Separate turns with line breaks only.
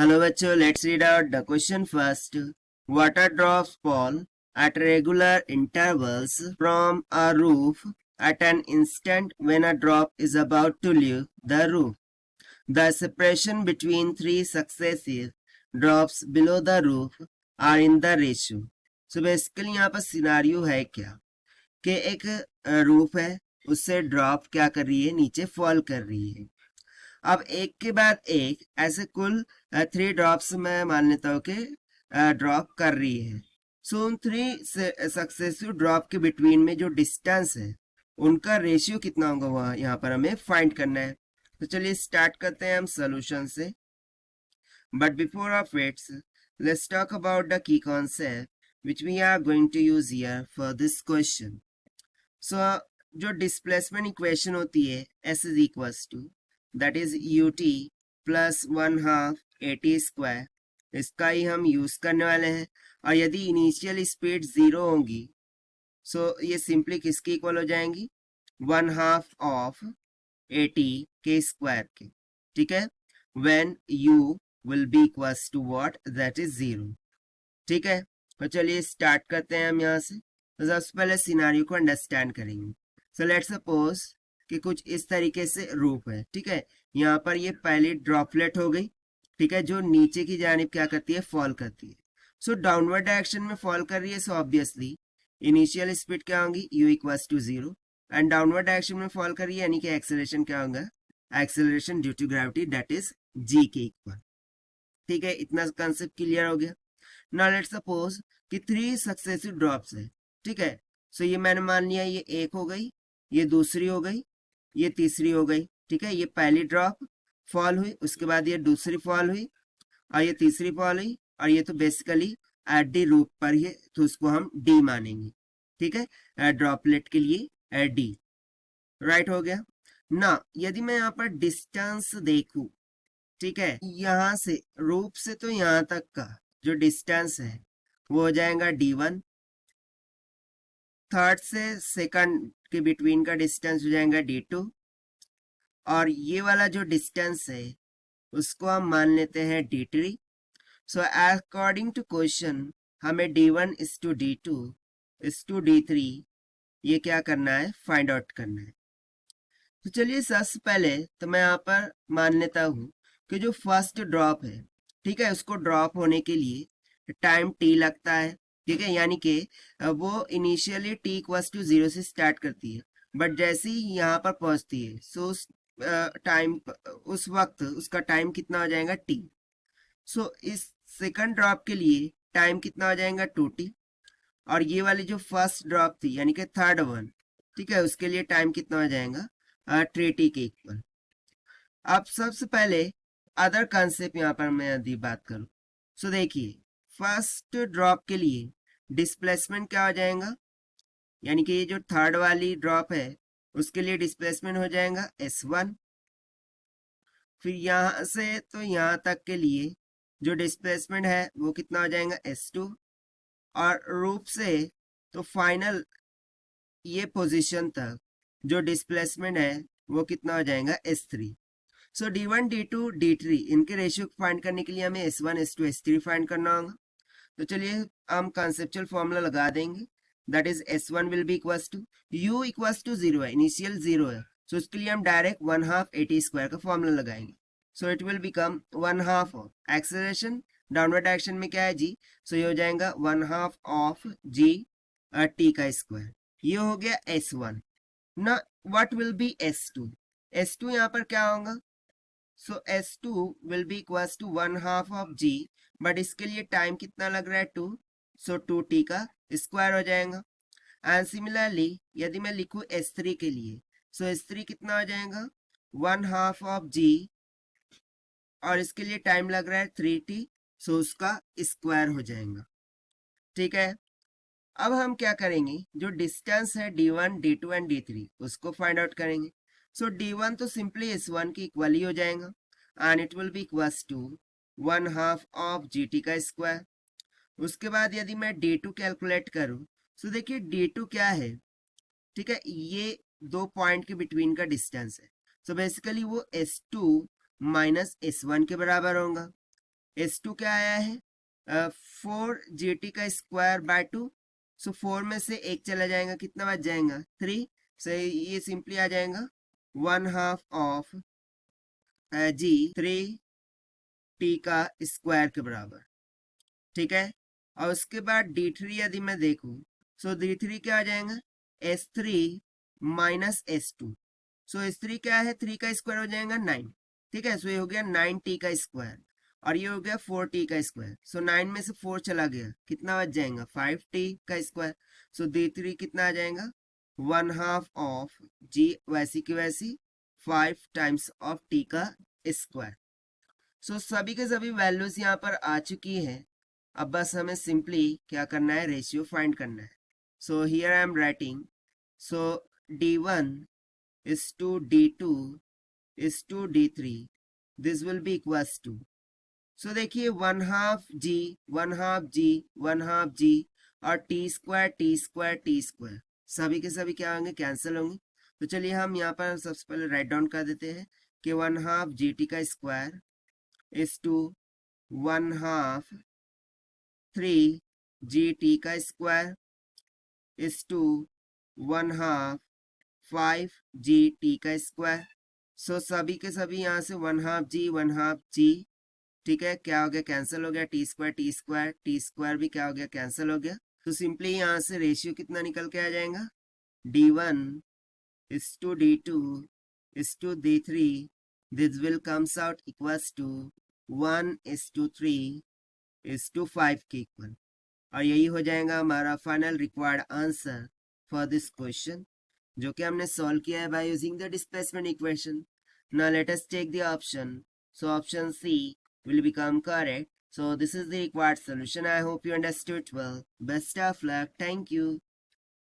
Hello बच्चों, let's read out the question first. Water drops fall at regular intervals from a roof at an instant when a drop is about to leave the roof. The separation between three successive drops below the roof are in the ratio. So basically यहाँ पर scenario है क्या कि एक roof है, उससे drop क्या कर रही है, नीचे फॉल कर रही है. अब एक के बाद एक ऐसे कुल 3 ड्रॉप्स में मान लेता हूँ कि ड्रॉप कर रही है. सो उन 3 सक्सेसिव ड्रॉप के बिटवीन में जो डिस्टेंस है उनका रेशियो कितना होगा वह यहाँ पर हमें फाइंड करना है. तो चलिए स्टार्ट करते हैं हम सोल्यूशन से. But before off it's let's talk about the key concept which we are going to use here for this question. So जो डिस्प्लेसमेंट इक्वेशन होती है s is equals to that is ut plus 1/2 at square, इसका ही हम use करने वाले हैं. और यदि इनिशियल स्पीड 0 होगी सो ये सिंपली किसकी इक्वल हो जाएंगी, 1/2 ऑफ at के स्क्वायर के. ठीक है, when u will be equals to what, that is 0. ठीक है, तो चलिए स्टार्ट करते हैं हम यहाँ से. तो सबसे पहले सिनारियो को अंडरस्टैंड करेंगे. सो लेट्स सपोज कि कुछ इस तरीके से रूफ है. ठीक है, यहाँ पर ये पहली ड्रॉपलेट हो गई. ठीक है, जो नीचे की जानिब क्या करती है, फॉल करती है. सो डाउनवर्ड डायरेक्शन में फॉल कर रही है, सो ऑब्वियसली इनिशियल स्पीड क्या होगी, u equals to 0. And downward direction में फॉल कर रही है यानी कि एक्सेलरेशन क्या होगा, acceleration due to gravity that is g के इक्वल. ठीक है, इतना कंसेप्ट क्लियर हो गया. नाउ लेट्स सपोज कि 3 सक्सेसिव ड्रॉप्स है. ठीक है, सो ये मैंने मान लिया, ये एक हो गई, ये दूसरी हो गई, ये तीसरी हो गई. ठीक है, ये पहली ड्रॉप फॉल हुई, उसके बाद ये दूसरी फॉल हुई और ये तीसरी फॉल हुई, और ये तो बेसिकली एट डी रूट पर ही, तो उसको हम डी मानेंगे. ठीक है, ड्रॉपलेट के लिए डी. राइट हो गया ना. यदि मैं यहाँ पर डिस्टेंस देखूं, ठीक है, यहाँ से रूप से तो यहाँ तक का जो डिस्टेंस है वो हो जाएगा d1. थर्ड से सेकंड के बिटवीन का डिस्टेंस हो जाएगा d2. और ये वाला जो डिस्टेंस है उसको हम मान लेते हैं d3. So according to question हमें d1 is to d2 is to d3 ये क्या करना है, फाइंड आउट करना है. तो चलिए सबसे पहले तो मैं यहाँ पर मान लेता हूँ कि जो फर्स्ट ड्रॉप है, ठीक है, उसको ड्रॉप होने के लिए टाइम t लगता है. ठीक है, यानी कि वो इनिशियली t इक्वल्स टू 0 से स्टार्ट करती है, बट जैसे ही यहाँ पर पहुंचती है सो उस टाइम उस वक्त उसका टाइम कितना हो जाएगा, t. सो इस सेकंड ड्रॉप के लिए टाइम कितना हो जाएगा, 2t. और ये वाली जो फर्स्ट ड्रॉप थी यानी कि थर्ड वन, ठीक है, उसके लिए टाइम कितना हो जाएगा, 3t के इक्वल. अब सबसे पहले अदर कंसेप्ट यहाँ पर मैं यदि बात करूं, सो देखिए फर्स्ट ड्रॉप के लिए डिस्प्लेसमेंट क्या हो जाएगा, यानी कि ये जो थर्ड वाली ड्रॉप है उसके लिए डिस्प्लेसमेंट हो जाएगा s1. फिर यहाँ से तो यहाँ तक के लिए जो डिस्प्लेसमेंट है वो कितना हो जाएगा, s2. और रूप से तो फाइनल ये पोजीशन तक जो डिस्प्लेसमेंट है वो कितना हो जाएगा, s3. सो d1 d2 d3 इनके रेशियो को फाइंड करने के लिए हमें s1 s2 s3 फाइंड करना होगा. तो चलिए हम कॉन्सेप्चुअल फॉर्मूला लगा देंगे, that is s1 will be equals to, u equals to 0 है, इनिशियल 0 है, सो इसके लिए हम डायरेक्ट 1/2 at स्क्वायर का फॉर्मूला लगाएंगे. So it will become 1/2 of acceleration downward direction में क्या है g, सो ये हो जाएगा 1/2 ऑफ g t का स्क्वायर. ये हो गया s1. ना what will be s2, s2 यहाँ पर क्या होगा, so s2 will be equals to 1/2 of g, but इसके लिए टाइम कितना लग रहा है, 2. सो 2t का स्क्वायर हो जाएगा. एंड सिमिलरली यदि मैं लिखूं s3 के लिए, सो s3 कितना हो जाएगा, 1/2 ऑफ g, और इसके लिए टाइम लग रहा है 3t, सो उसका स्क्वायर हो जाएगा. ठीक है, अब हम क्या करेंगे, जो डिस्टेंस है d1 d2 एंड d3 उसको फाइंड आउट करेंगे. सो d1 तो सिंपली s1 की इक्वल ही हो जाएगा and it will be equals to 1/2 of gt का स्क्वायर. उसके बाद यदि मैं d2 कैलकुलेट करूं, सो देखिए d2 क्या है, ठीक है, ये 2 पॉइंट के बिटवीन का डिस्टेंस है. सो बेसिकली वो s2 माइनस s1 के बराबर होगा. S2 क्या आया है 4GT का स्क्वायर बाय 2, सो 4 में से एक चला जाएगा, कितना बच जाएगा 3, सो ये सिंपली आ जाएगा 1/2 ऑफ G3T का स्क्वायर के बराबर, ठीक है। और उसके बाद D3 यदि मैं देखूं, सो D3 क्या आ जाएगा S3 माइनस S2, सो S3 क्या है 3 का स्क्वायर हो जाएगा 9, ठीक है। सो ये हो गया 9T का स्क्वायर और ये हो गया 4T का स्क्वायर, सो 9 में से 4 चला गया, कितना बच जाएगा 5T का स्क्वायर, सो D3 कितना आ जाएगा 1/2 ऑफ G वैसी की वैसी 5 टाइम्स ऑफ T का स्क्वायर। सो सभी के सभी वैल्यूज यहाँ पर आ चुकी है, अब बस हमें सिंपली क्या करना है, रेशियो फाइंड करना है। So here I am writing, so D1 is to D2 is to D3, this will be equals to, so देखिए 1/2 G 1/2 G 1/2 G और T स्क्वायर सभी के सभी क्या होंगे, कैंसिल होंगे। तो चलिए हम यहाँ पर सबसे पहले राइट डाउन कर देते हैं कि 1/2 GT का स्क्वायर इज टू 1/2 3GT का स्क्वायर इज टू 1/2 5GT का स्क्वायर। सो सभी के सभी यहाँ से 1/2 G, ठीक है, क्या हो गया, कैंसिल हो गया, T स्क्वायर भी क्या हो गया, कैंसिल हो गया। तो सिंपली यहाँ से रेशियो कितना निकल के आ जाएगा, D1 is to D2 is to D3, this will comes out equals to 1:3 is to 5 के इक्वल, और यही हो जाएगा हमारा final required answer for this question, जो कि हमने सॉल्व किया है by using the displacement equation. Now let us take the option, so option C will become correct. So this is the required solution. I hope you understood well. Best of luck. Thank you.